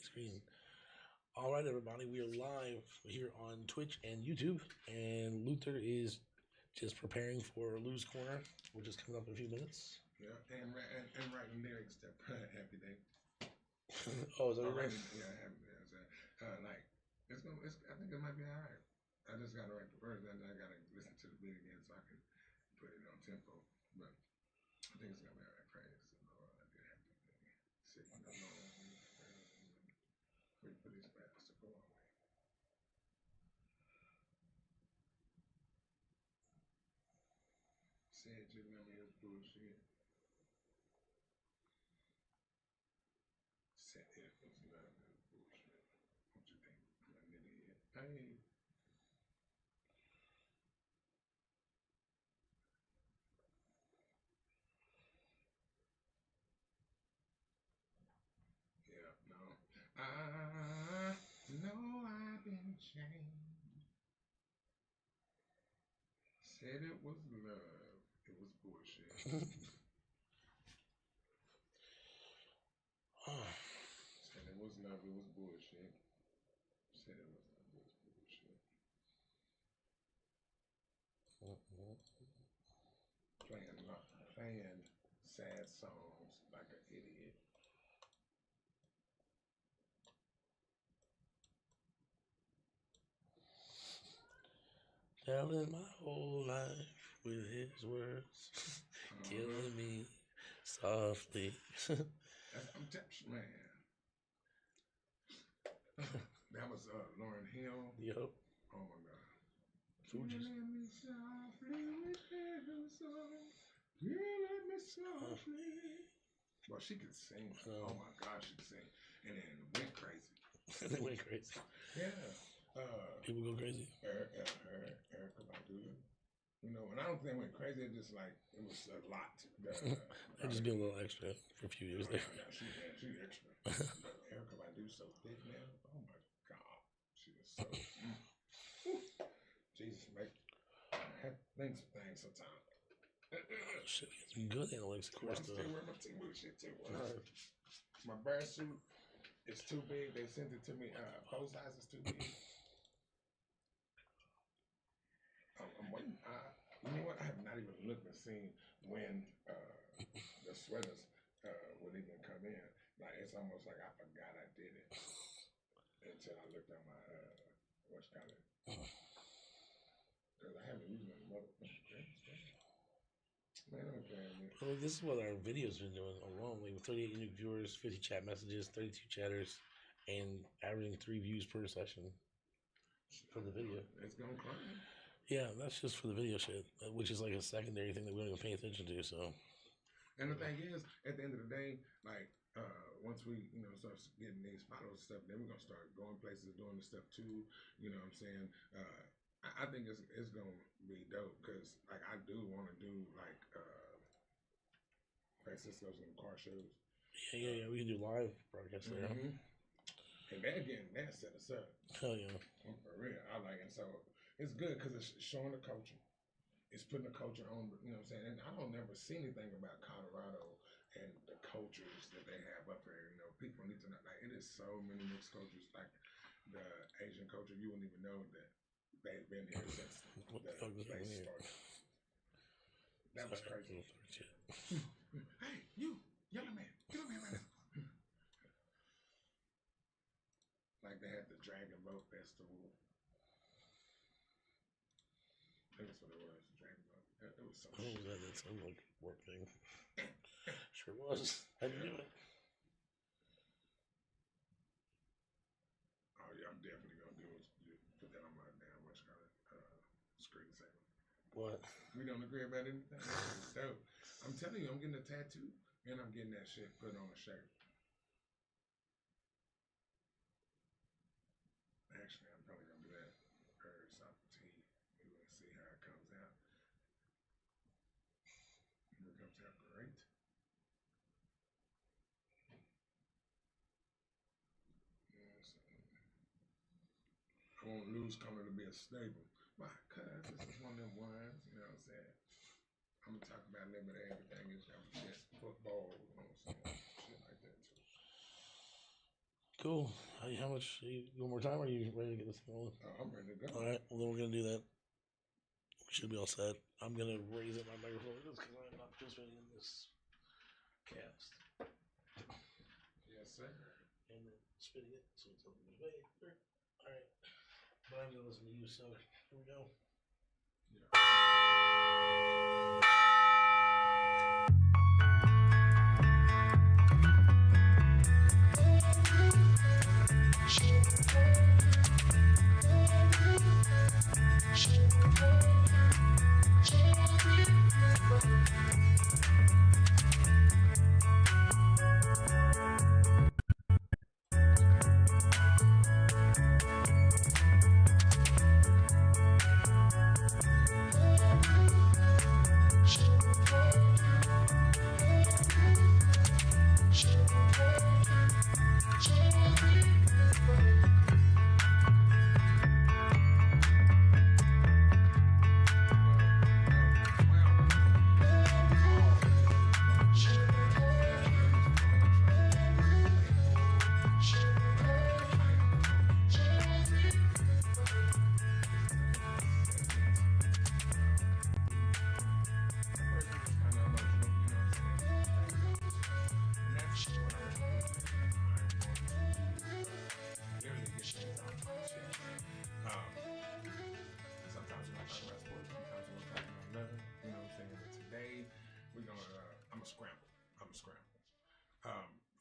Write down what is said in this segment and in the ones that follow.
Screen. All right, everybody, we are live here on Twitch and YouTube, and Luther is just preparing for Lou's Corner, which is coming up in a few minutes. Yeah, and writing lyrics that happy day. Oh, is that right? Yeah, happy day. Like I think it might be all right. I just gotta write the words, and I gotta listen to the beat again so I can put it on tempo. But I think it's gonna be all right. Praise the Lord. I did happy day. Sitting alone. Wait for these bats to go away. Said you remember his bullshit. Said it was love his bullshit. What you think? I'm an idiot. Hey. Yeah, no. I know I've been changed. Said it was love. It was bullshit. Said it was love. It was bullshit. Said it was love. It was bullshit. Playing sad songs like an idiot. Telling my whole life with his words, killing me softly. I'm man. That was Lauryn Hill. Yep. Oh my God. Fuji's. Killing me softly with his song. Killing me softly. Well, she could sing. Oh my God, she could sing. And then went crazy. They went crazy. Yeah. People go crazy. Erica Badu. You know, and I don't think they went crazy. It just like it was a lot. They just be a little extra for a few years there. Yeah, she's extra. But Erica Badu so thick now. Oh my God, she is so. Jesus, make things sometimes. Shit, we got some good analytics, of course. I'm still wearing my T-Boot shit too. My bear suit is too big. They sent it to me. Both size is too big. I'm waiting. You know what? I have not even looked and seen when the sweaters would even come in. Like it's almost like I forgot I did it until I looked at my what's called it. Because I haven't used my mother. Man, I'm playing with. Well, this is what our video's been doing alone. Like 38 unique viewers, 50 chat messages, 32 chatters, and averaging 3 views per session for the video. It's gonna climb. Yeah, that's just for the video shit, which is like a secondary thing that we don't even pay attention to. So. And the thing is, at the end of the day, like once we, start getting these followers and stuff, then we're gonna start going places, doing the stuff too. You know what I'm saying? I think it's gonna be dope because like I do want to do like Francisco's and car shows. Yeah. We can do live broadcasts there. Mm-hmm. And that set us up. Hell yeah. For real, I like it. So it's good because it's showing the culture. It's putting the culture on, you know what I'm saying? And I don't never see anything about Colorado and the cultures that they have up there. You know, people need to know. Like, it is so many mixed cultures. Like the Asian culture, you wouldn't even know that they've been here since the place started. That was crazy. Hey, you, yellow man, get over here right now. Like they had the Dragon Boat Festival. That's what it was, Dragon Boat. It was so shit. That sounds like a work thing. Sure was. I knew it. Oh yeah, I'm definitely gonna put that on my damn screensaver. What? We don't agree about anything. Dope. I'm telling you, I'm getting a tattoo and I'm getting that shit put on a shirt. Actually, I'm probably gonna do that first off the tee. We're gonna see how it comes out. It comes out great. Yes. I won't lose color to be a staple. My cuz this is one of them ones, you know what I'm saying? I'm gonna talk about a little bit of everything. It's just football, you know what I'm saying? Shit like that too. Cool. How much? One more time? Or are you ready to get this thing rolling? I'm ready to go. All right. Well, then we're gonna do that. We should be all set. I'm gonna raise up my microphone just because I'm not participating in this cast. Yes, sir. And then spitting it so it's a little bit later. All right. But I'm gonna listen to you. So here we go.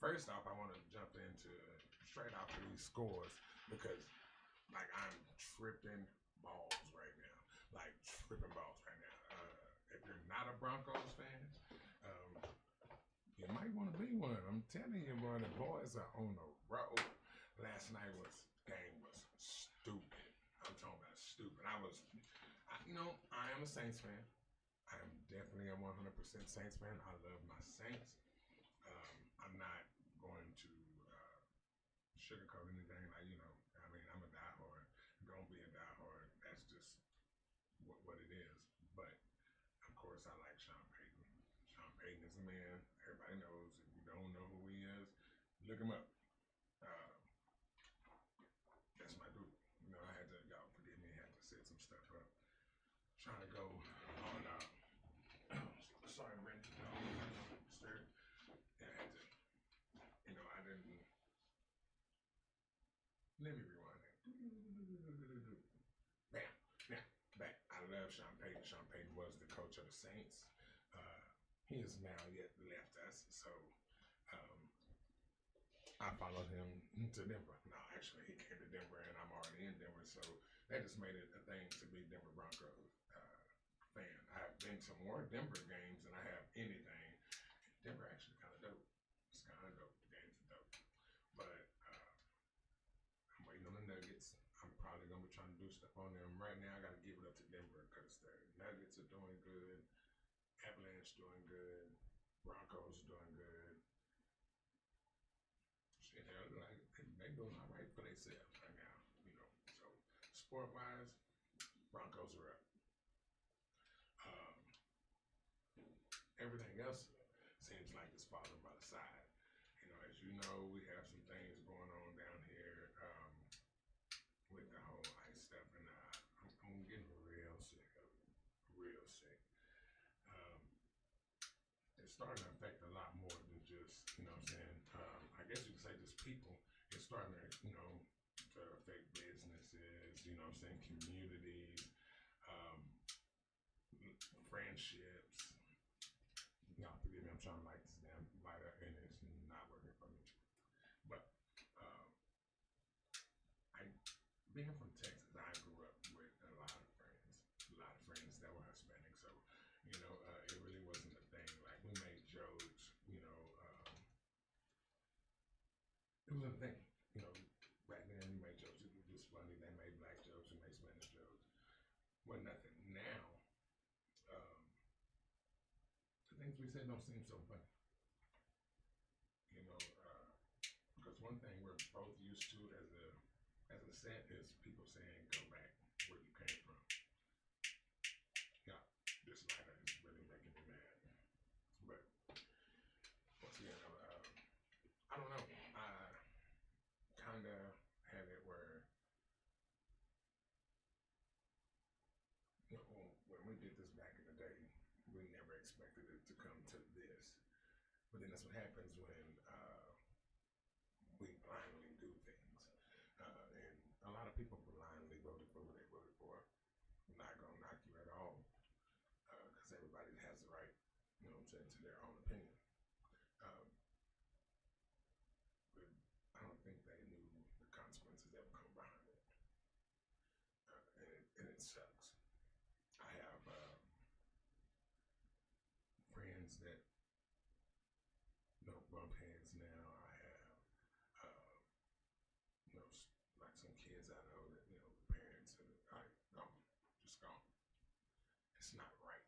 First off, I want to jump into straight off of these scores because, like, I'm tripping balls right now. Like, tripping balls right now. If you're not a Broncos fan, you might want to be one. I'm telling you, boy, the boys are on the road. Last night game was stupid. I'm talking about stupid. I am a Saints fan. I am definitely a 100% Saints fan. I love my Saints. I'm not going to sugarcoat anything. I'm a diehard. Gonna be a diehard. That's just what it is. But of course, I like Sean Payton. Sean Payton is a man. Everybody knows. If you don't know who he is, look him up. That's my dude. Y'all forgive me, I had to set some stuff up. Trying to go on. Sorry, Brent. Stirred. I had to. I didn't. Let me rewind that. Bam. Now, back. I love Sean Payton. Sean Payton was the coach of the Saints. He has now yet left us, so I followed him to Denver. No, actually, he came to Denver, and I'm already in Denver, so that just made it a thing to be Denver Broncos fan. I've been to more Denver games than I have anything. Denver actually kind of dope. It's kind of dope. The games are dope. But I'm waiting on the Nuggets. I'm probably going to be trying to do stuff on them. Right now, I got to give it up to Denver because the Nuggets are doing good. Avalanche doing good. Broncos doing good. Shit, they're doing all right for themselves right now. So sport-wise, Broncos are up. Everything else seems like it's falling by the side. As you know, we have some things going on down here with the whole ice stuff, and I'm getting real sick of it. Real sick. It's starting to affect a lot more than just, I guess you could say just people. It's starting to, to affect businesses, communities, friendships. Y'all forgive me, I'm trying to light this damn lighter and it's not working for me. But being from Texas, I grew up with a lot of friends that were Hispanic. So, it really wasn't a thing. Like, we made jokes, it was a thing. Back then we made jokes. It was just funny. They made black jokes, we made Spanish jokes. Well, nothing. Now, the things we said don't seem so funny. Because one thing we're both used to as a set is people saying, "Go back where you came from." Yeah, this lighter is really making me mad. But once again, I don't know. expected it to come to this. But then that's what happens when we blindly do things. And a lot of people blindly voted for who they voted for. I'm not going to knock you at all because everybody has the right, you know what I'm saying, to their own opinion. Um, but I don't think they knew the consequences that would come behind it. And it sucks. I have friends that don't bump heads now. I have, you know, like some kids I know that, you know, the parents are like, gone, just gone. It's not right.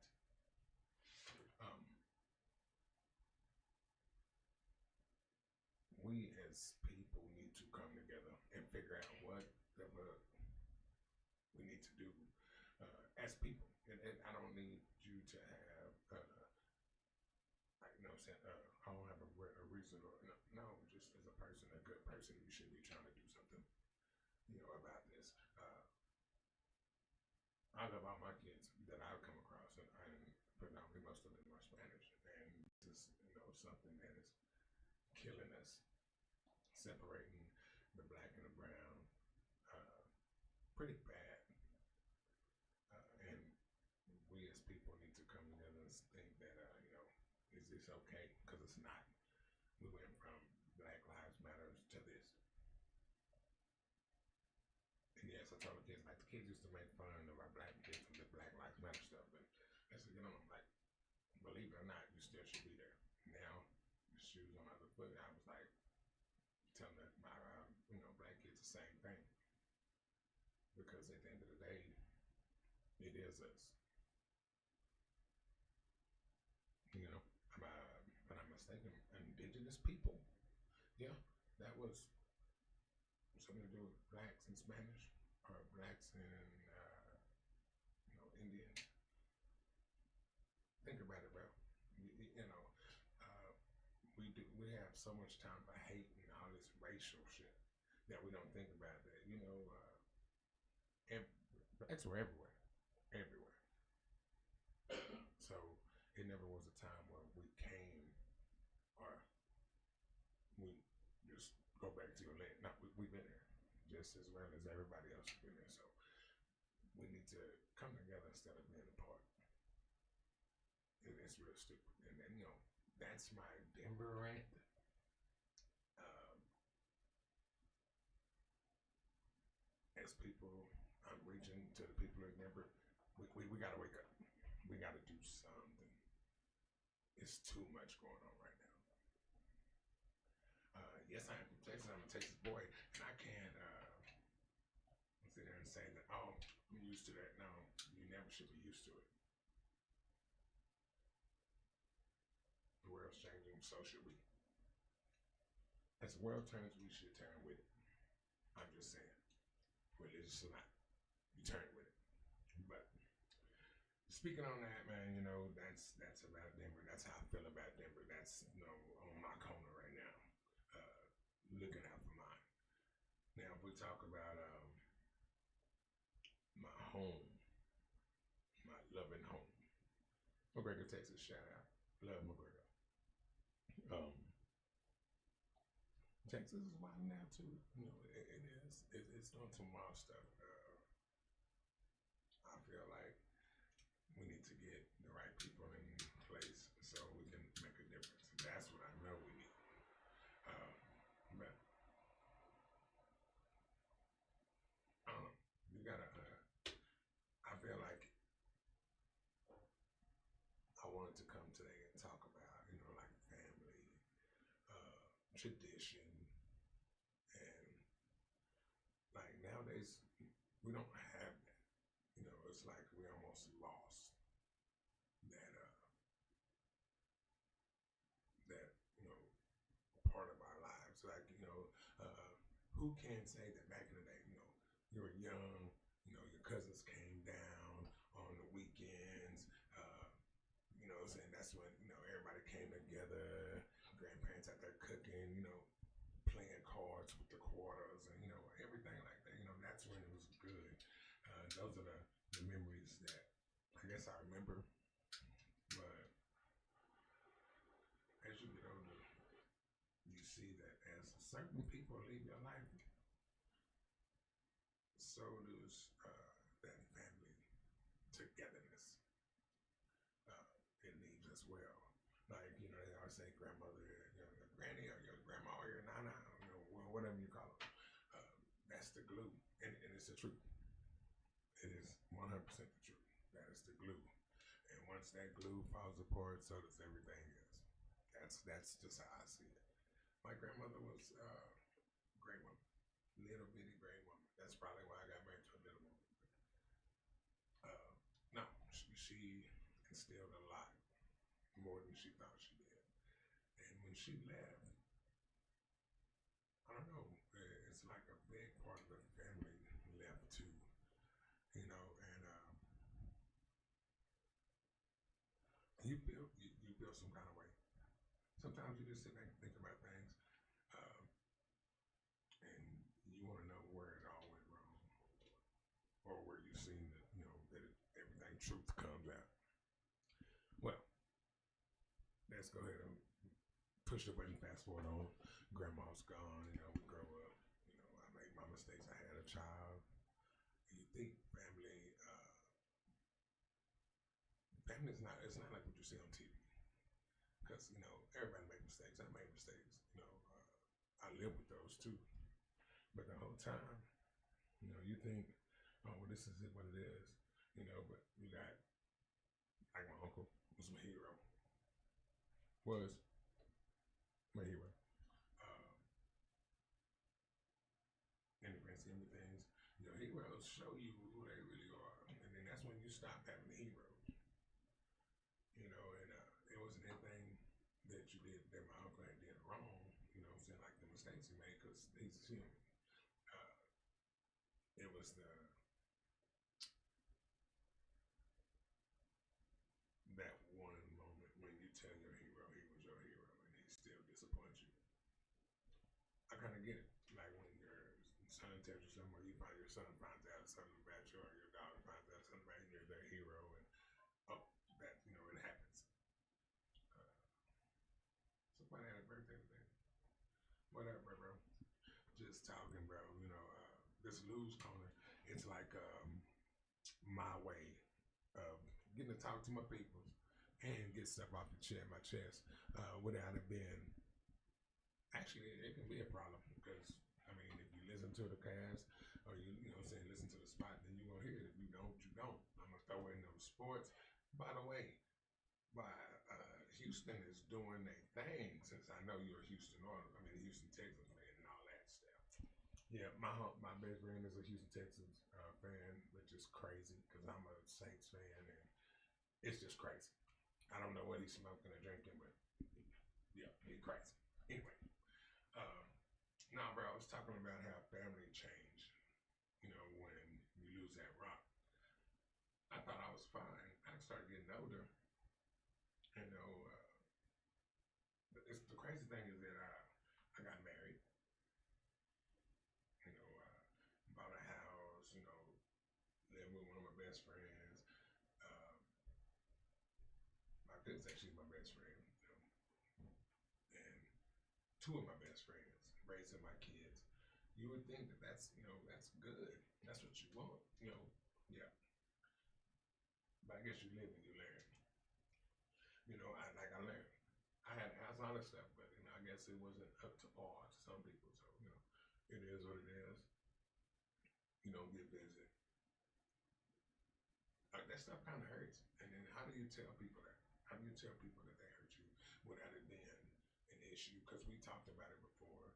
We as people need to come together and figure out what we need to do as people. And I don't need you to have, you know what I'm saying, I don't have a reason or, no, just as a person, a good person, you should be trying to do something, you know, about this. I love all my kids that I've come across, and predominantly most of them are Spanish. And this is, you know, something that is killing us, separating the black and the brown pretty bad. And we as people need to come together and think that, you know, is this okay? Because it's not. We went from Black Lives Matter to this. And yes, I told the kids, like, the kids used to make fun of our black kids and the Black Lives Matter stuff. And I said, you know, like, believe it or not, you still should be there. Now, the shoes on the other foot, I was like, telling my, you know, black kids the same thing. Because at the end of the day, it is us. You know, if I'm mistaken, indigenous people. Yeah, that was something to do with blacks in Spanish or blacks in, you know, Indian. Think about it, bro. You know, we have so much time for hate and all this racial shit that we don't think about that. You know, blacks were everywhere. So it never was a time where we came or we just go back to your land. No, we've been there just as well as everybody else has been there. So we need to come together instead of being apart. And it's real stupid. And then, you know, that's my Denver rant. As people, I'm reaching to the people in Denver. We got to wake up. We got to do something. It's too much going on right now. Yes, I am from Texas. I'm a Texas boy, and I can't sit there and say that, oh, I'm used to that. No, you never should be used to it. The world's changing, so should we. As the world turns, we should turn with it. I'm just saying, religious or not, you turn with it. But speaking on that, man, you know, that's about Denver. That's how I feel about Denver. That's, you know, on my corner right now, looking out for mine. Now, if we talk about my home, my loving home, McGregor, Texas, shout out, love McGregor. Texas is wild now too. You know, it is. It's doing some wild stuff. I feel like we need to get the right people in place so we can make a difference. That's what I know we need. But you gotta. I feel like I wanted to come today and talk about, you know, like family, tradition. Nowadays, we don't have that. You know, it's like we almost lost that you know, part of our lives. Like, you know, who can say that back in the day, you know, you were young, you know, your cousins came down on the weekends, you know what I'm saying? That's when, you know, everybody came together, grandparents out there cooking, you know, playing cards with the quarters and, you know, everything like that. You know, that's when it was good. Those are the memories that I guess I remember. But see that as certain people leave your life, so does that family togetherness. It leaves as well. Like, you know, they always say grandmother, you know, your granny or your grandma or your nana, you know, whatever you call it. That's the glue. And it's the truth. It is 100% the truth. That is the glue. And once that glue falls apart, so does everything else. That's just how I see it. My grandmother was a great woman, little bitty great woman. That's probably why I got married to a little woman. No, she instilled a lot more than she thought she did. And when she left, I don't know, it's like a big part of the family left too, you know, and you feel some kind of way. Sometimes you just sit back and think about things, um, and you want to know where it all went wrong, or where you've seen that, you know, that everything truth comes out. Well, let's go ahead and push the button, fast forward on. Grandma's gone, you know, we grow up, you know, I made my mistakes, I had a child. You think family's not, it's not like what you see on TV. Because, you know, everybody makes mistakes, I made mistakes, you know, I live with those too. But the whole time, you know, you think, oh, well, this is it, what it is, you know, but you got, like my uncle was my hero. Was my hero. In the grand scheme of things, you know, heroes show you who they really are. And then that's when you stop having heroes. You know, and it wasn't anything that you did that my uncle had did wrong, you know what I'm saying, like the mistakes he made, because he's human. It was that one moment when you tell your hero he was your hero and he still disappoints you. I kind of get it. Like when your son tells you something, or you find your son finds out something about you, or your daughter finds out something about you, you're their hero, and oh, that, you know, it happens. Somebody had a birthday today. Whatever, bro. Just talking, bro. You know, this Lose Corner, it's like my way of getting to talk to my people and get stuff off my chest, without it being. Actually, it can be a problem because, I mean, if you listen to the cast or you know what I'm saying, listen to the spot, then you're going to hear it. If you don't, you don't. I'm going to throw in those sports. By the way, Houston is doing their thing, since I know you're a Houston Houston Texans fan and all that stuff. Yeah, my best friend is a Houston Texans fan, which is crazy because I'm a Saints fan, and it's just crazy. I don't know what he's smoking or drinking, but yeah, he's crazy. Anyway, now, bro, I was talking about how family changed, you know, when you lose that rock. I thought I was fine. I started getting older, you know. The crazy thing is that I got married, you know, bought a house, you know, lived with one of my best friends. I could say she's my best friend, you know, and two of my best friends, raising my kids. You would think that that's, you know, that's good. That's what you want, you know. Yeah. But I guess you live and you learn. You know, I learned. I had a house, all that stuff, but you know, I guess it wasn't up to par to some people. So, you know, it is what it is. You don't get busy. That stuff kind of hurts. And then how do you tell people that? How do you tell people that they hurt you without it being an issue? Because we talked about it before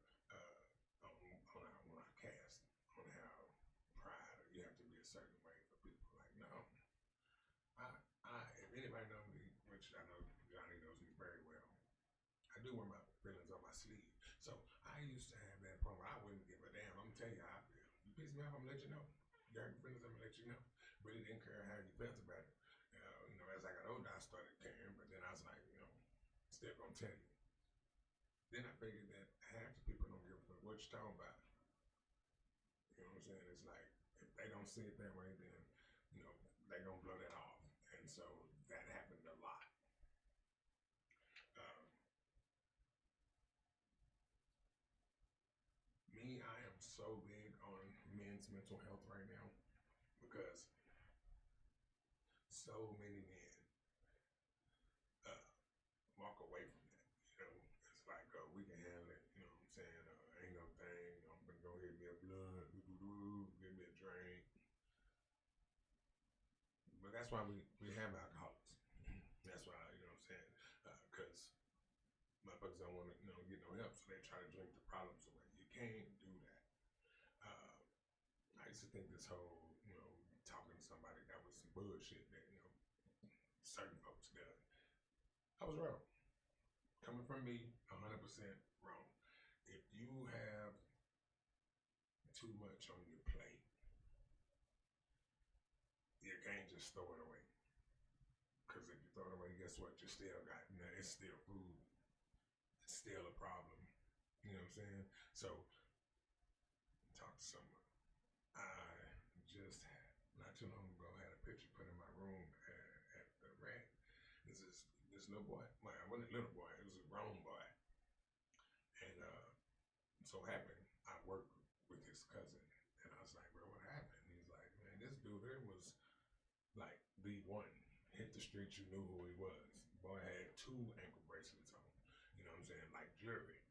on our cast, on how pride, or you have to be a certain way for people. Like, no, if anybody knows me, which I know Johnny knows me very well, I do wear my feelings on my sleeve. So I used to have that problem. I wouldn't give a damn. I'm gonna tell you how I feel. You piss me off, I'm gonna let you know. You hurt your feelings, I'm gonna let you know. Really didn't care how you felt about it. You know, as I got older, I started caring, but then I was like, you know, still gonna tell you. Then I figured that half the people don't give a fuck what you're talking about. You know what I'm saying? It's like, if they don't see it that way, then, you know, they're gonna blow that off. And so that happened a lot. so big on men's mental health right now because so many men uh, walk away from that. You know, it's like, we can handle it. You know what I'm saying? Ain't no thing. I'm gonna go get me a blood, give me a drink. But that's why we have alcoholics. That's why, you know what I'm saying? Because motherfuckers don't want to, get no help, so they try to drink the problems away. You can't do that. Uh, I used to think this whole, talking to somebody, that was some bullshit that, certain folks done. I was wrong. Coming from me, 100% wrong. If you have too much on your plate, you can't just throw it away. Because if you throw it away, guess what? You still got, it's still food. It's still a problem. You know what I'm saying? So, talk to someone. I just had, not too long ago, had a picture put in my room at the rack. This little boy, it wasn't a little boy, it was a grown boy. And so happened, I worked with his cousin. And I was like, bro, what happened? He's like, man, this dude there was like the one. Hit the streets, you knew who he was. Boy had 2 ankle bracelets on. You know what I'm saying? Like jewelry.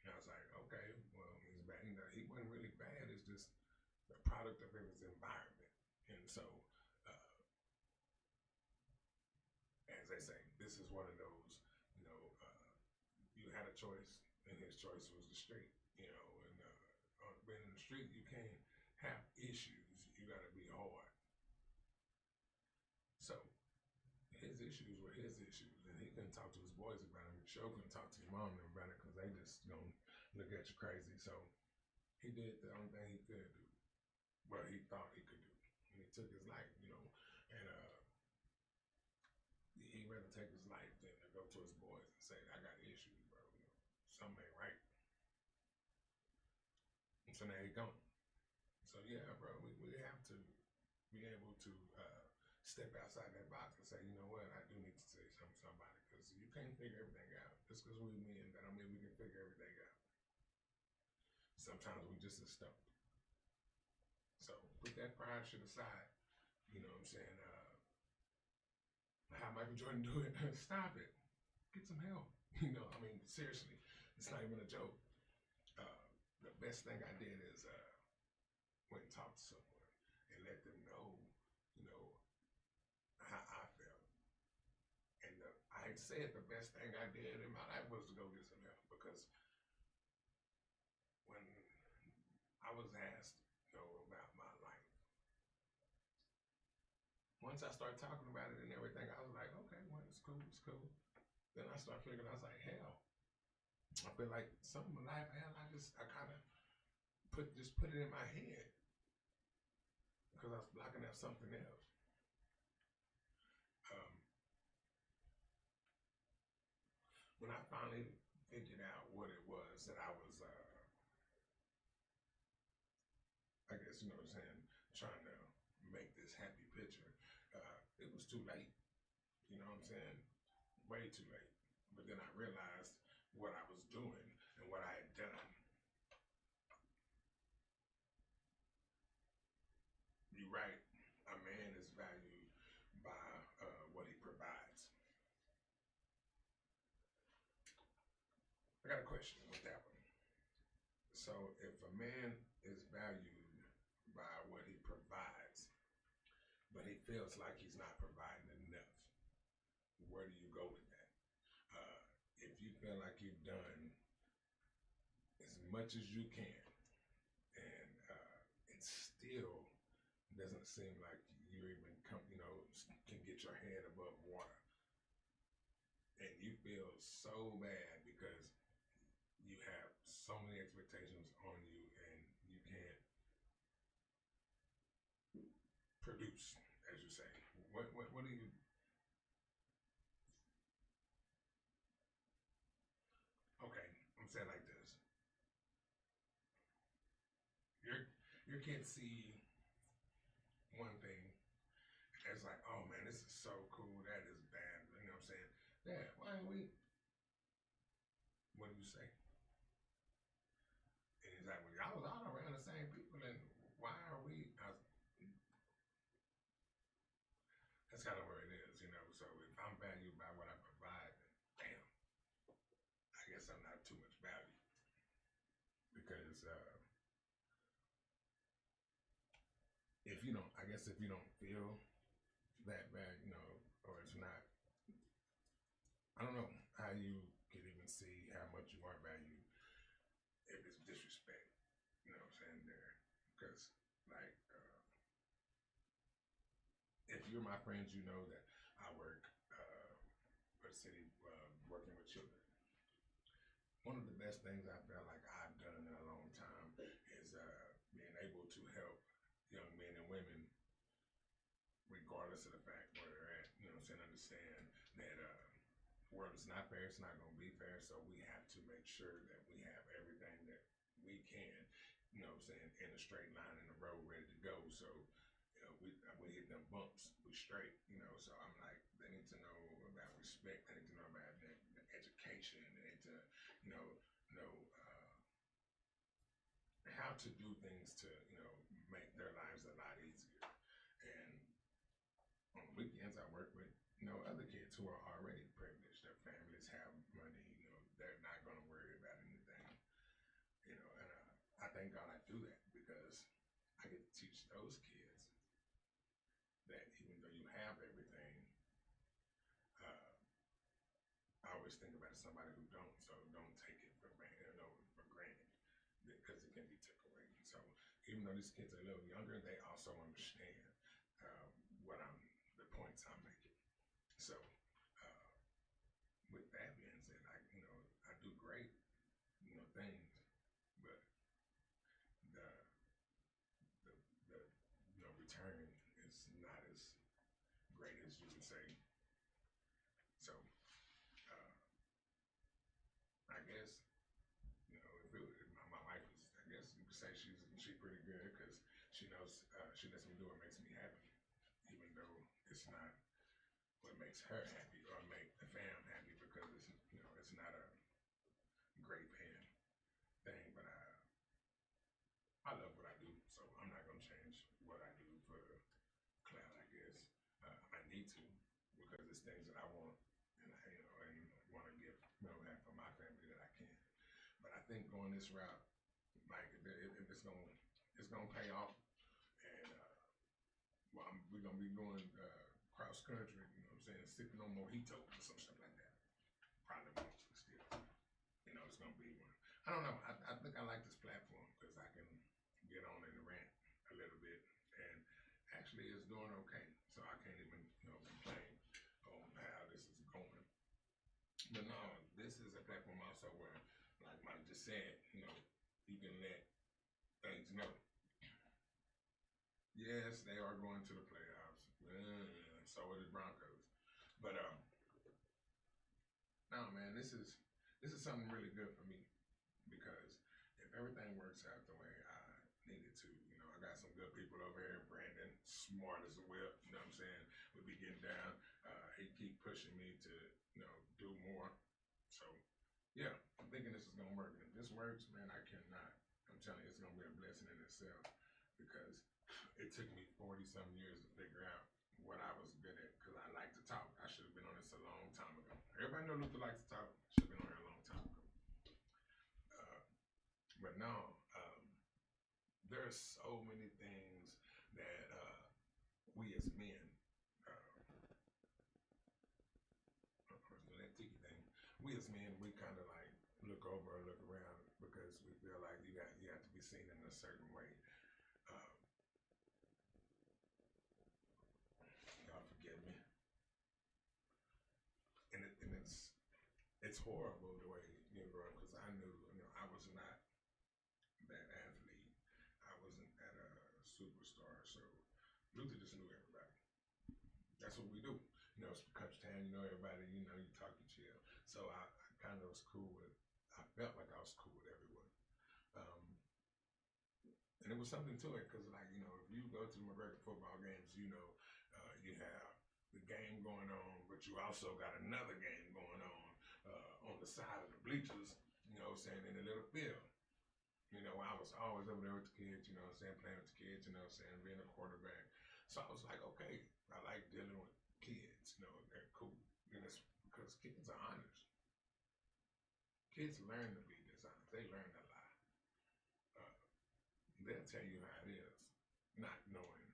And I was like, okay, well, he's bad. He wasn't really bad. It's just the product of his environment. And so, as they say, this is one of those, you had a choice, and his choice was the street. And being in the street, you can't have issues. You got to be hard. So, his issues were his issues, and he couldn't talk to his boys about it. Show couldn't talk to your mom about it because they just gonna look at you crazy. So he did the only thing he could do, what he thought he could do, and he took his life, and he'd rather take his life than to go to his boys and say, "I got issues, bro. Something ain't right." And so now he's gone. So yeah, bro, we have to be able to step outside that box and say, you know what, I do need to say something to somebody, because you can't figure everything out. Just because we men, that don't mean we can figure everything out. Sometimes we just are stumped. So put that pride shit aside. You know what I'm saying? How Michael Jordan do it? Stop it. Get some help. Seriously, it's not even a joke. The best thing I did is went and talked to someone and let them know, how I felt. And I said the best thing I did in my life was to go get some help, because when I was asked, about my life, once I started talking about it and everything, I was like, okay, well, it's cool. Then I started figuring, I was like, hell, I feel like some of my life, I kind of put it in my head because I was blocking out something else. When I finally figured out what it was that I was, I guess, you know what I'm saying, trying to make this happy picture, it was too late. You know what I'm saying? Way too late. But then I realized what I was doing and what I had done. You're right. A man is valued by what he provides. I got a question with that one. So if a man is valued by what he provides, but he feels like he's not providing enough, where do you go with that? If you feel like you've done as much as you can, and it still doesn't seem like you even can get your head above water, and you feel so bad because you have so many expectations on you and you can't produce, as you say. What do you? Okay, I'm saying like this. Your kids see one thing, and it's like, oh man, this is so cool. That is bad. You know what I'm saying? Dad, why ain't we? What do you say? And he's like, well, y'all was out around the that's kind of where it is, you know. So if I'm valued by what I provide, damn, I guess I'm not too much value because if you don't, I guess if you don't feel that bad, you know, or it's not, I don't know how you can even see how much you are valued if it's disrespect, you know what I'm saying there, because like if you're my friends, you know that I work for the city working with children. One of the best things I felt like I've done in a long time is being able to help young men and women, regardless of the fact where they're at. You know what I'm saying? Understand that the world is not fair. It's not going to be fair. So we have to make sure that we have everything that we can, you know what I'm saying, in a straight line in the road ready to go. So you know, we hit them bumps, we straight, you know. So I'm like, they need to know about respect. They need to know about the education. They need to, you know how to do things to, you know, make their lives a lot easier. And on the weekends, I work with, you know, other kids who are already privileged. Their families have money, you know, they're not going to worry about anything, you know. And I thank God I do that because I get to teach those kids that even though you have everything, uh, I always think about somebody who don't. So don't take it for granted, you know, for granted because it can be took away. So even though these kids are a little younger, they also understand what the points I'm making. So with that being said, you know, I do great, you know, things, but the the you know return is not as great as you would say. So I guess you know if my wife is, I guess you could say she's pretty good because she knows she lets me do what makes me happy, even though it's not what makes her happy or make the fam happy because it's, you know, it's not a great paying thing. But I love what I do, so I'm not gonna change what I do for clout. I guess I need to because it's things that I want and I, you know, and want to give, you know, that for my family that I can. But I think going this route, like if it's gonna pay off, and well, we're gonna be going cross country. You know what I'm saying? Sipping on mojitos or some stuff like that. Probably won't still. You know, it's gonna be one. I don't know. I think I like this platform because I can get on and rant a little bit, and actually it's doing okay. So I can't even, you know, complain on how this is going. But no, this is a platform also where, like Mike just said, you know, you can let things know. Yes, they are going to the playoffs. So are the Broncos. But no, man, this is something really good for me because if everything works out the way I need it to, you know, I got some good people over here. Brandon, smart as a whip. You know what I'm saying? We be getting down. He keep pushing me to, you know, do more. So yeah, I'm thinking this is gonna work. And if this works, man, I cannot. I'm telling you, it's gonna be a blessing in itself because it took me 40-something years to figure out what I was good at because I like to talk. I should have been on this a long time ago. Everybody know Luther likes to talk. Should have been on here a long time ago. But no, there's so many things that we as men, that tiki thing, we as men, we kind of like look over or look around because we feel like you have to be seen in a certain way. Y'all forgive me. And it's horrible the way you grow up because I knew, you know, I was not that athlete. I wasn't at a superstar. So Luther just knew everybody. That's what we do. You know, it's country town, you know everybody, you know, you talk, you chill. So I kind of was cool with, I felt like I was cool with everyone. And it was something to it because, like, you know, if you go to the McGregor football games, you know, you have the game going on, but you also got another game going on the side of the bleachers, you know what I'm saying, in the little field. You know, I was always over there with the kids, you know what I'm saying, playing with the kids, you know what I'm saying, being a quarterback. So I was like, okay, I like dealing with kids. They're cool. And it's because kids are honest. Kids learn to be dishonest. They learn to lie. Uh, they'll tell you how it is, not knowing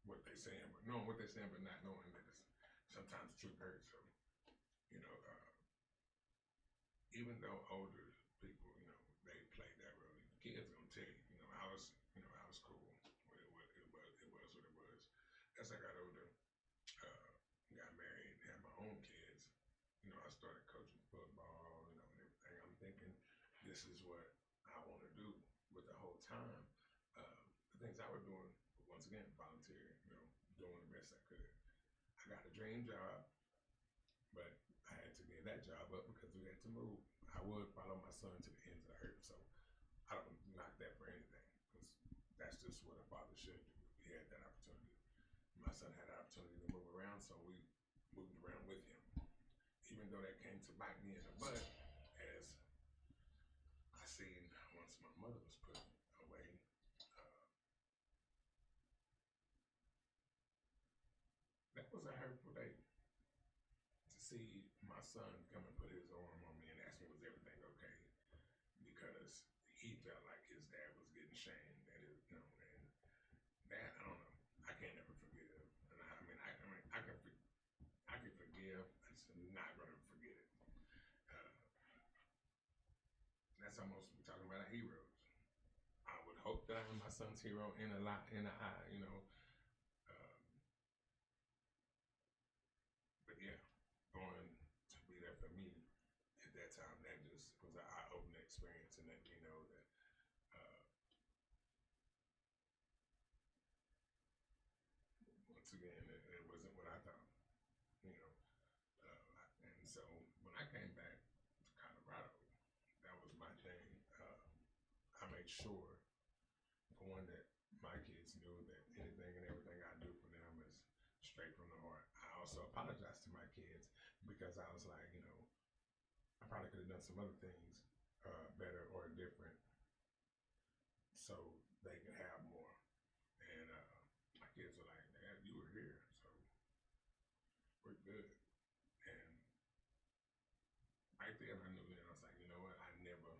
what they're saying, but knowing what they're saying, but not knowing that it's sometimes truth hurts. So, you know, even though older people, they play that role, kids gonna tell you, I was cool. It was what it was. As I got older, got married, had my own kids. I started coaching football, and everything. I'm thinking this is what I want to do. But the whole time, the things I was doing, once again, volunteer, doing the best I could. I got a dream job, but I had to give that job up because we had to move. I would follow my son to the ends of the earth, so I don't knock that for anything because that's just what a father should do. He had that opportunity. My son had an opportunity to move around, so we moved around with him. Even though that came to bite me in the butt, as I seen once my mother was put away, that was a hurtful day to see my son come and put his arm on me and ask me was everything okay, because he felt like his dad was getting shamed, and that I don't know. I can't ever forgive. And I can forgive. I'm just not gonna forget it. That's almost talking about our heroes. I would hope that I'm my son's hero in the eye, But yeah, going to be there for me at that time, that just was an eye-opening experience, and let me know that once again, it wasn't what I thought, you know. And so when I came back to Colorado, that was my thing. I made sure, for one, that my kids knew that anything and everything I do for them is straight from the heart. I also apologized to my kids because I was like, I probably could have done some other things better or different so they could have more. And my kids were like, Dad, you were here, so we're good. And right there, I knew then, I was like, you know what? I never,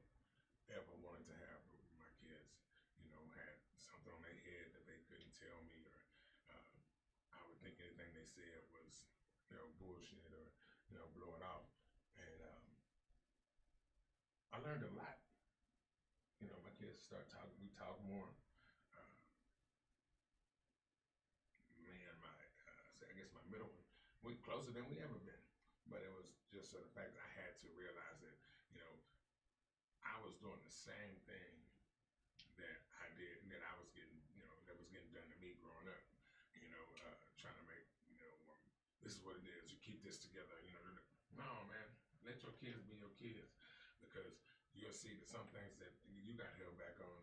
ever wanted to have my kids, had something on their head that they couldn't tell me, or I would think anything they said was, bullshit, or, blow it off. And I learned a lot. My kids start talking, we talk more. I guess my middle one, we closer than we ever been. But it was just the fact that I had to realize that, I was doing the same thing that I did, that I was getting, that was getting done to me growing up. Trying to make, this is what it is. You keep this together. No, man, let your kids be your kids, because you'll see that some things that you got held back on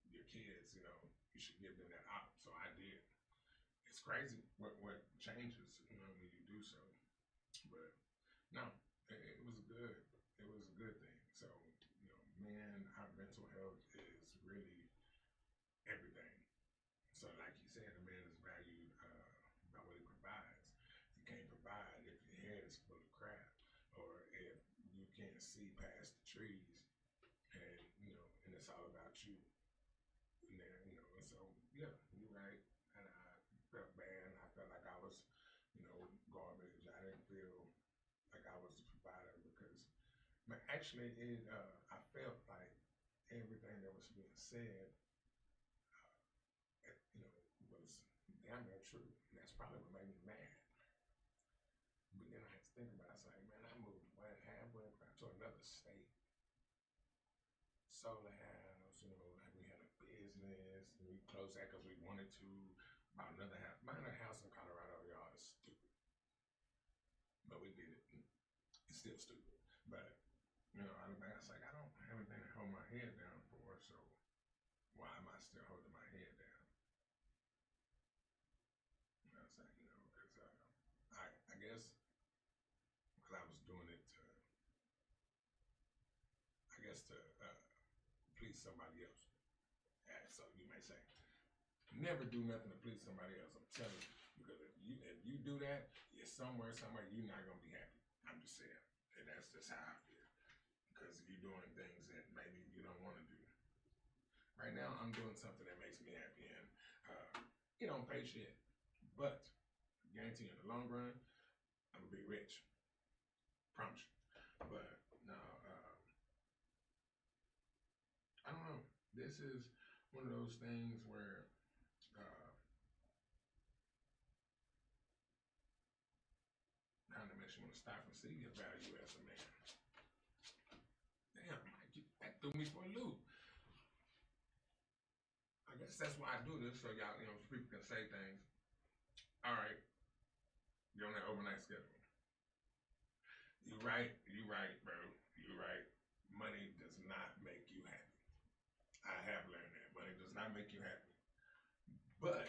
your kids. You should give them that out. So I did. It's crazy what changes, when you do so. But no, it was good. It was a good thing. So, man, our mental health is really everything. So, like you said, a man is valued by what he provides. You can't provide if your head is full of crap, or if you can't see past the trees, and and it's all about you. And then, and so yeah, you're right. And I felt bad. I felt like I was, garbage. I didn't feel like I was the provider, because, actually, I felt like everything that was being said, was damn near true. And that's probably what made me mad. But then I had to think about it. I was like, man, I moved halfway to another state. Sold a house, like we had a business. And we closed that because we wanted to. Buy another house. Buying a house in Colorado, y'all, is stupid. But we did it. It's still stupid. But, I was like, I don't have anything to hold my head down for, so why am I still holding my head down? And I was like, because I guess because I was doing it to, please somebody else. So you may say, never do nothing to please somebody else. I'm telling you, Because if you do that, you're somewhere you're not gonna be happy. I'm just saying, and that's just how I feel. Because you're doing things that maybe you don't want to do. Right now, I'm doing something that makes me happy, and it don't pay shit, but I guarantee in the long run, I'm gonna be rich. Promise you. But no, I don't know. This is one of those things where kind of makes you want to stop and see your value as a man. Damn, Mike, that threw me for a loop. I guess that's why I do this, so y'all, people can say things. All right, you're on that overnight schedule. You right, bro. You right. Money does not make you happy. I have learned that money does not make you happy. But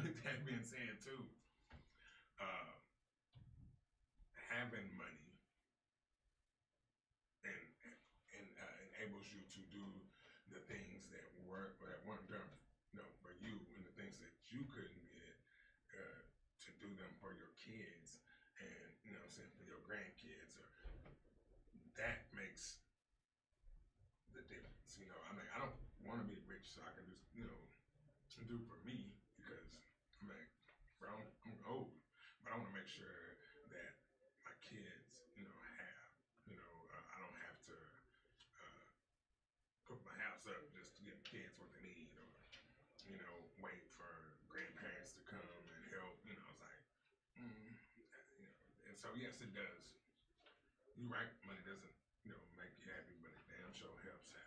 with that being said, too, having money enables you to do the things that weren't done, for you, and the things that you couldn't get to do them for your kids, and for your grandkids. That makes the difference. I don't want to be rich so I can just do for me, because bro, I'm old, but I want to make sure that my kids have I don't have to put my house up just to give kids what they need, or wait for grandparents to come and help. It's like and so yes, it does. You're right, money doesn't make you happy, but it damn sure helps out.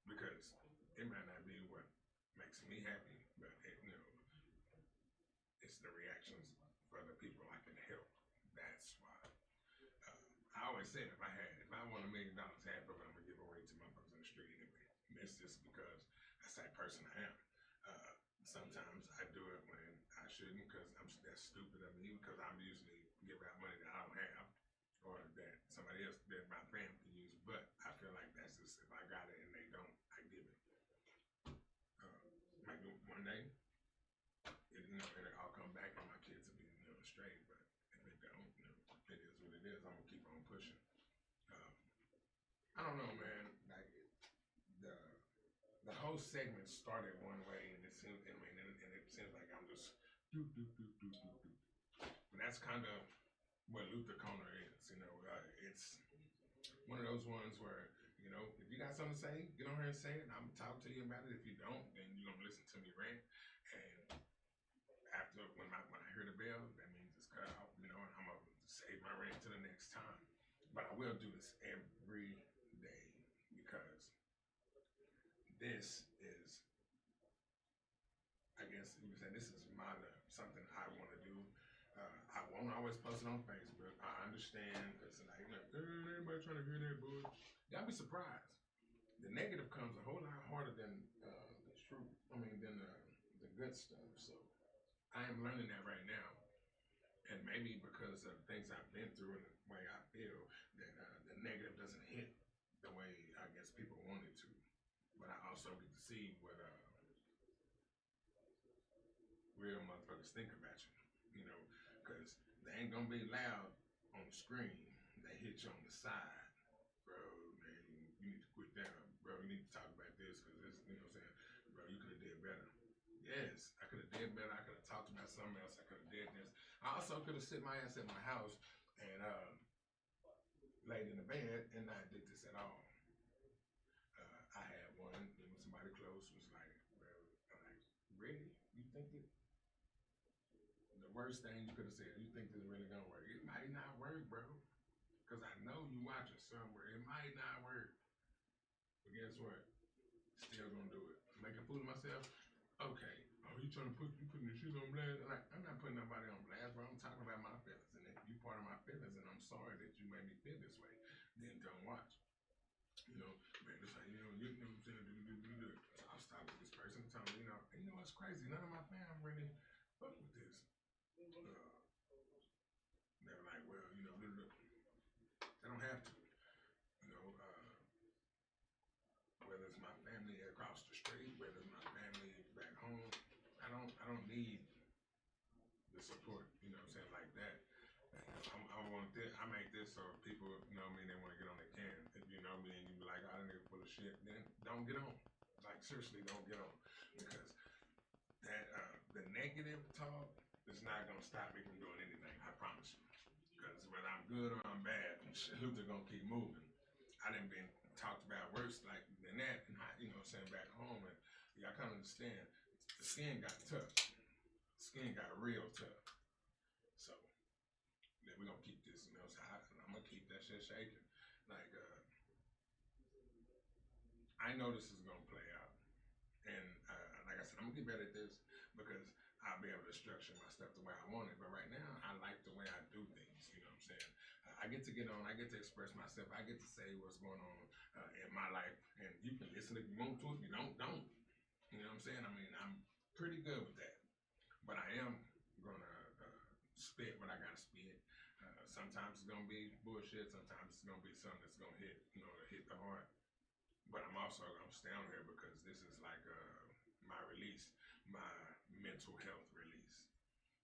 Because it might not be what makes me happy, but it's the reactions for other people I can help. That's why. I always said if I want $1 million, half of it I'm gonna give away to motherfuckers in the street anyway. And it's just because that's the type of person I am. Sometimes I do it when I shouldn't, because that's stupid of me, because I'm usually giving out money that I don't have, or that somebody else, that my family can use. But I feel like that's just, if I got it and they don't, I give it. Like one day, it'll all come back and my kids will be straight. But if it don't, it is what it is. I'm gonna keep on pushing. I don't know, man. Like the whole segment started one way, and it seems, and it seems like I'm just do. But that's kind of what Luther Corner is. It's one of those ones where if you got something to say, get on here and say it, and I'm gonna talk to you about it. If you don't, then you're gonna listen to me rant. And after when I hear the bell, that means it's cut out. And I'm gonna save my rant to the next time. But I will do this every day, because this is, I guess you could say, this is something I want to do. I won't always post it on Facebook. I understand, because everybody trying to hear that bullshit. Y'all be surprised. The negative comes a whole lot harder than the truth. Than the good stuff. So I am learning that right now, and maybe because of things I've been through and the way I feel, that the negative doesn't hit the way I guess people want it to. But I also get to see what real motherfuckers think about you. Because they ain't gonna be loud on the screen. They hit you on the side, bro. Man, you need to quit that, bro. You need to talk about this, because this, what I'm saying, bro. You could have did better. Yes, I could have did better. I could have talked about something else. I could have did this. I also could have sit my ass at my house and laid in the bed and not did this at all. I had one, somebody close was like, bro, I'm like, really? You think that? The worst thing you could have said, you think this is really gonna work? It might not work, bro. Because I know you watching somewhere. It might not work. But guess what? Still gonna do it. Make a fool of myself? Okay. Oh, you putting the shit on blast? Like, I'm not putting nobody on blast, bro. I'm talking about my feelings. And if you part of my feelings, and I'm sorry that you made me feel this way, then don't watch. Man, this how you know what I'm saying? So I'll stop with this person and tell me, what's crazy? None of my fam really fuck with this. They're like, well, they don't have to. Whether it's my family across the street, whether it's my family back home, don't need the support, you know what I'm saying, like that. I want this. I make this so people, you know what I mean, they want to get on, they can. If you know me and you be like, oh, that nigga full of shit, then don't get on. Like seriously, don't get on because that the negative talk is not gonna stop me from doing anything. I promise you. Because whether I'm good or I'm bad, Luther gonna keep moving. I done been talked about worse like than that, and you know, what I'm saying back home, and y'all kind of understand. The skin got tough. The skin got real tough. So then we gonna keep this, you know. So I'm gonna keep that shit shaking. Like I know this is gonna play out, and like I said, I'm gonna get better at this because I'll be able to structure my stuff the way I want it. But right now, I like the way I do things. You know what I'm saying? I get to get on. I get to express myself. I get to say what's going on in my life, and you can listen if you want to. If you don't. You know what I'm saying? I mean, I'm pretty good with that. But I am gonna spit what I gotta spit. Sometimes it's gonna be bullshit. Sometimes it's gonna be something that's gonna hit, you know, hit the heart. But I'm also gonna stay on here because this is like my release, my mental health release.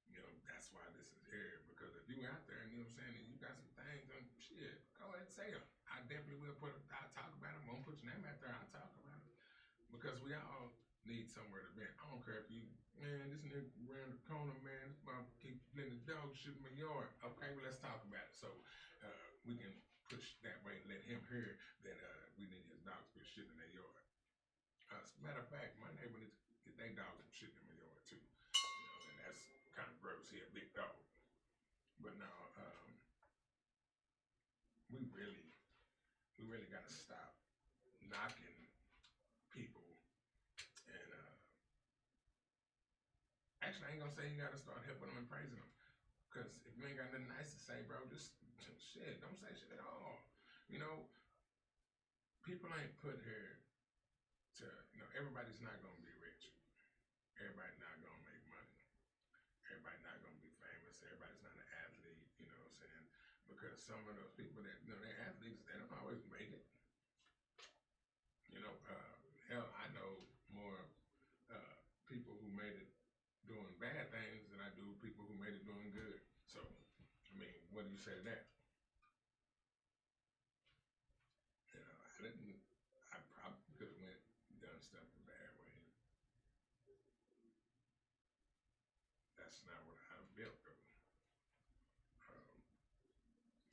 You know, that's why this is here. Because if you out there, you know what I'm saying, and you got some things on shit, go ahead and say them. I definitely will I'll talk about it. Won't put your name out there. I'll talk about it. Because we all need somewhere to vent. I don't care if you, man, this nigga around the corner, man, this mother keep letting the dog shit in my yard. Okay, well, let's talk about it. So we can push that way and let him hear that we need his dog to put shit in their yard. As a matter of fact, my neighbor needs to get their dog some shit in my yard too. You know, and that's kind of gross. He a big dog. But now, we really got to stop knocking people. And actually, I ain't gonna say you got to start helping them and praising them. Because if you ain't got nothing nice to say, bro, just shit. Don't say shit at all. You know, people ain't put here to, you know, everybody's not gonna be rich. Everybody's not gonna make money. Everybody's not gonna be famous. Everybody's not an athlete. You know what I'm saying? Because some of those people that, you know, they're athletes, they don't always make it. You know, hell, I know more people who made it doing bad things than I do people who made it doing good. So, I mean, what do you say to that? You know, I probably could have went done stuff the bad way. That's not what I built though.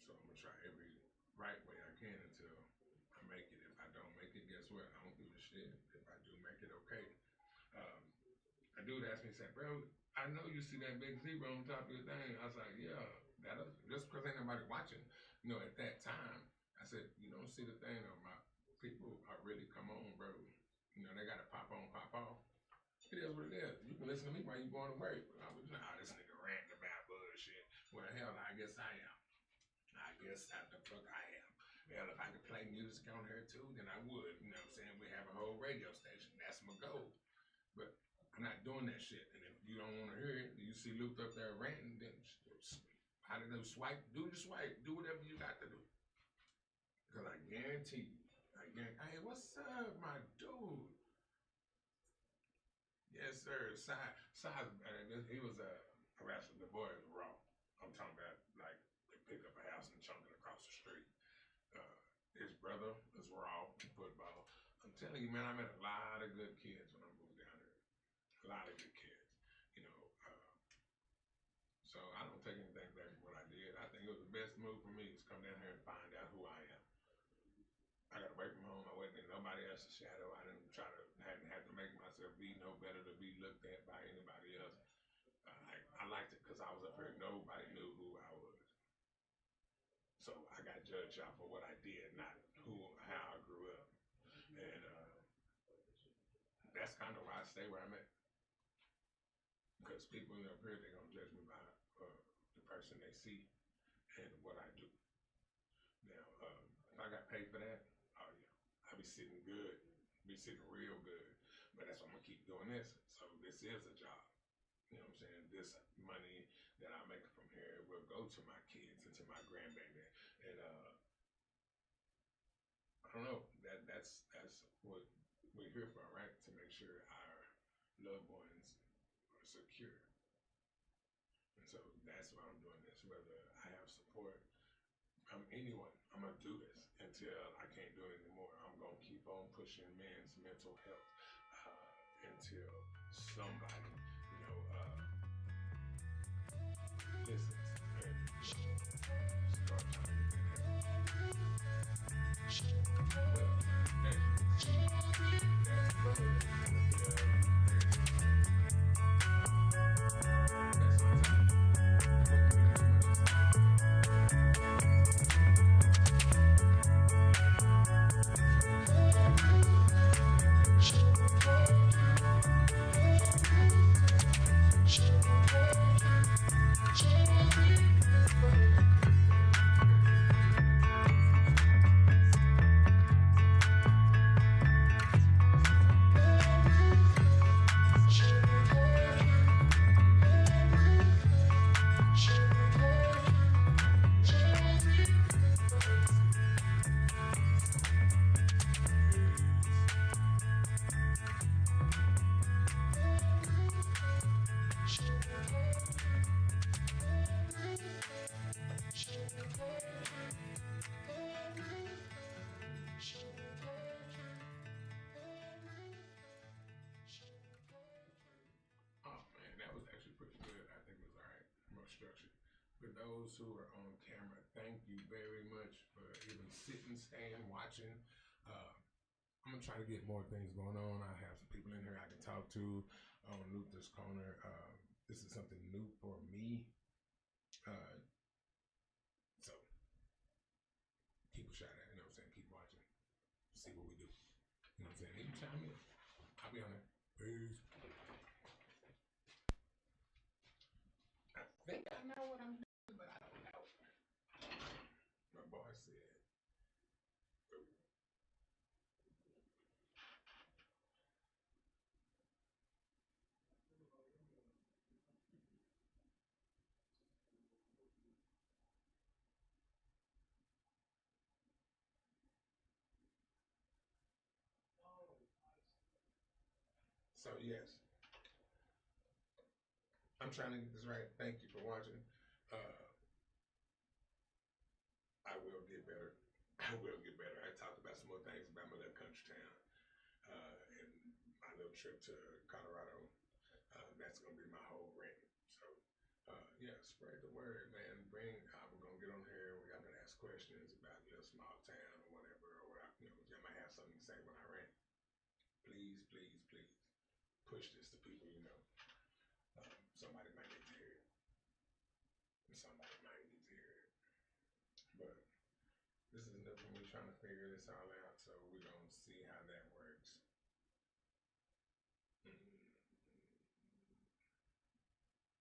So I'm gonna try every right way I can until I make it. If I don't make it, guess what? I don't give a shit. If I do make it, okay. A dude asked me, said, bro, I know you see that big zebra on top of your thing. I was like, yeah, just because ain't nobody watching. You know, at that time, I said, you don't see the thing though, my people are really come on, bro. You know, they got to pop on, pop off. It is what it is. You can listen to me while you going to work. I was like, this nigga ranting about bullshit. Well, hell, I guess I am. I guess that's the fuck I am. Hell, if I could play music on here too, then I would. You know what I'm saying? We have a whole radio station. That's my goal. But I'm not doing that shit. And if you don't want to hear it, you see Luke up there ranting, then how to do swipe? Do the swipe. Do whatever you got to do. Because I guarantee you, hey, what's up, my dude? Yes, sir. Size, he was a wrestler. The boy is raw. I'm talking about like they pick up a house and chunk it across the street. His brother is raw in football. I'm telling you, man, I met a lot of good kids when I moved down here. A lot of good kids. You know, so I don't take anything back from what I did. I think it was the best move for me is come down here and find out who I am. I got away from home. I wasn't in nobody else's shadow. I didn't try to have to make myself be no better to be looked at by anybody else. I liked it because I was up here. Nobody knew who I was. So I got judged out for what I did, not how I grew up. And that's kind of why I stay where I'm at. Because people up here, they're going to judge me by the person they see and what I do. Now, if I got paid for that, oh yeah, I'll be sitting good, be sitting real good. But that's why I'm gonna keep doing this. So this is a job. You know what I'm saying? This money that I make from here will go to my kids and to my grandbaby. And I don't know. That's what we're here for, right? To make sure our loved ones are secure. And so that's why I'm doing this. Whether I have support from anyone, I'm gonna do this until I can't do it anymore. I'm gonna keep on pushing men's mental health until somebody, listens and start trying to get that help. Well, as you can see, that's further than that's my time. Wasn't really too much to say. Oh man, that was actually pretty good. I think it was all right, more structured. For those who are on camera, thank you very much for even sitting, staying, watching. I'm gonna try to get more things going on. I have some people in here I can talk to on Luther's Corner. This is something new for me. So keep a shot at it, you know what I'm saying? Keep watching. See what we do. You know what I'm saying? You can chime in. I'll be on there. Peace. I think I know what I'm doing, but I don't know. My boy said. So yes, I'm trying to get this right. Thank you for watching. I will get better. I will get better. I talked about some more things about my little country town and my little trip to Colorado. That's gonna be my whole rant. So yeah, spread the word, man. We're gonna get on here. We're gonna ask questions about small town or whatever, or y'all might have something to say when I rant. Please, please, please push this to people you know. Somebody might need to hear it. Somebody might need to hear it. But this is new for me trying to figure this all out, so we're gonna see how that works.